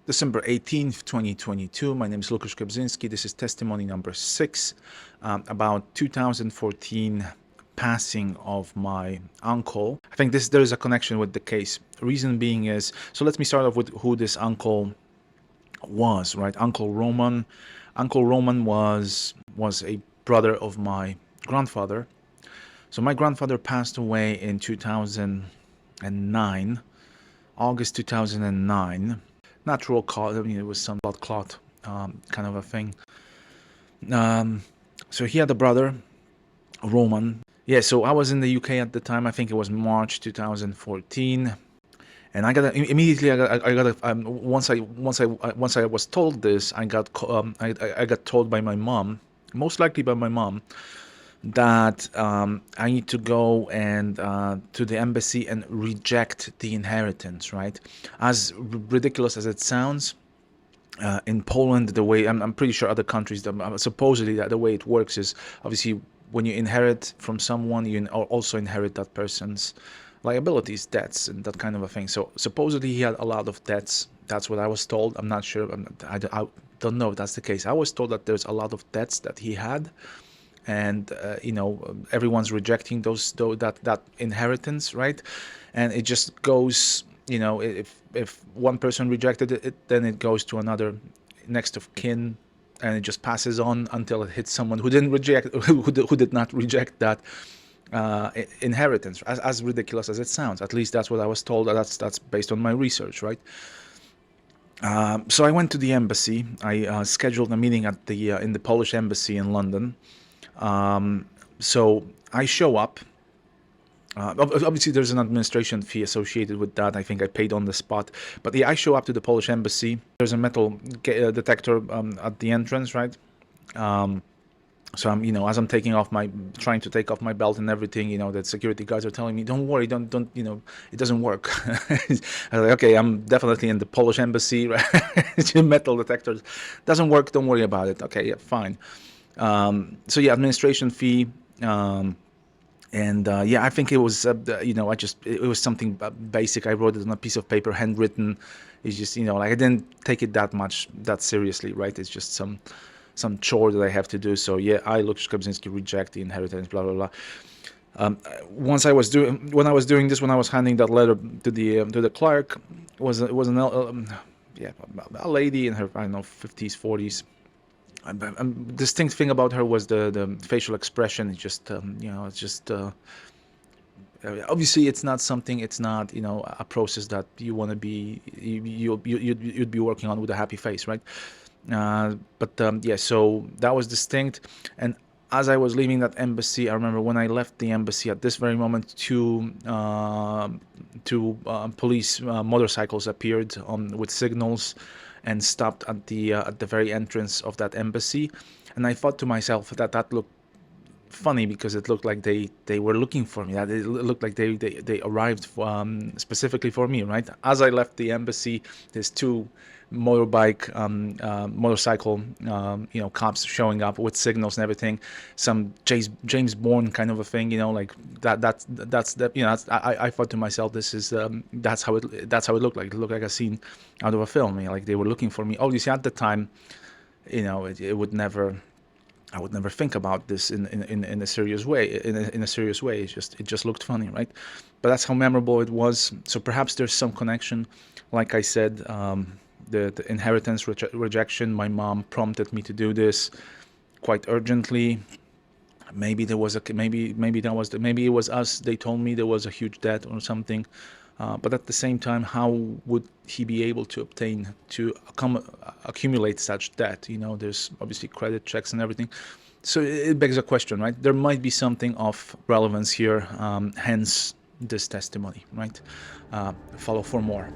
December 18th, 2022. My name is Lukasz Krebzinski. This is testimony number 6 about 2014 passing of my uncle. I think there is a connection with the case. Reason being is, so let me start off with who this uncle was, right? Uncle Roman. Uncle Roman was a brother of my grandfather. So my grandfather passed away in 2009, August 2009. Natural cause, I mean, it was some blood clot kind of a thing. So he had a brother, Roman. Yeah, so I was in the UK at the time. I think it was March 2014. And I got immediately. Once I was told this, I got told by my mom, most likely by my mom, that I need to go and to the embassy and reject the inheritance. Right, as ridiculous as it sounds, in Poland, the way I'm pretty sure other countries, supposedly that the way it works is obviously when you inherit from someone, you also inherit that person's liabilities, debts, and that kind of a thing. So supposedly he had a lot of debts. That's what I was told. I'm not sure. I don't know if that's the case. I was told that there's a lot of debts that he had, and everyone's rejecting that inheritance, right? And it just goes. If one person rejected it, then it goes to another next of kin, and it just passes on until it hits someone who didn't reject, who did not reject that inheritance. As ridiculous as it sounds, at least that's what I was told. That's based on my research, right? So I went to the embassy. I scheduled a meeting at the in the Polish embassy in London. So I show up. Obviously, there's an administration fee associated with that. I think I paid on the spot. But yeah, I show up to the Polish embassy. There's a metal detector at the entrance, right? So I'm, as I'm trying to take off my belt and everything, the security guards are telling me, "Don't worry, don't, it doesn't work." I was like, "Okay, I'm definitely in the Polish embassy, right? Metal detectors doesn't work. Don't worry about it." Okay, yeah, fine. So yeah, administration fee. I think it was, it was something basic. I wrote it on a piece of paper, handwritten. It's just, I didn't take it that seriously, right? It's just some chore that I have to do. So yeah, I, Lukasz Krebzinski, reject the inheritance, blah, blah, blah. When I was doing this, when I was handing that letter to the clerk, it was a lady in her, I don't know, 50s, 40s. Distinct thing about her was the facial expression. It's just it's just obviously it's not a process that you want to be you'd be working on with a happy face, right? Yeah, so that was distinct. And as I was leaving that embassy, I remember when I left the embassy, at this very moment, two police motorcycles appeared with signals and stopped at the very entrance of that embassy. And I thought to myself that looked funny, because it looked like they were looking for me. That it looked like they arrived specifically for me, right? As I left the embassy, there's two motorcycle cops showing up with signals and everything, some James Bond kind of a thing, like that's I thought to myself, this is that's how it looked like. It looked like a scene out of a film. Like they were looking for me. Obviously at the time, it would never, I would never think about this in a serious way. In a serious way, it just looked funny, right? But that's how memorable it was. So perhaps there's some connection. Like I said, the inheritance rejection. My mom prompted me to do this quite urgently. Maybe there was maybe it was us. They told me there was a huge debt or something. But at the same time, how would he be able to accumulate such debt? There's obviously credit checks and everything. So it begs a question, right? There might be something of relevance here, hence this testimony, right? Follow for more.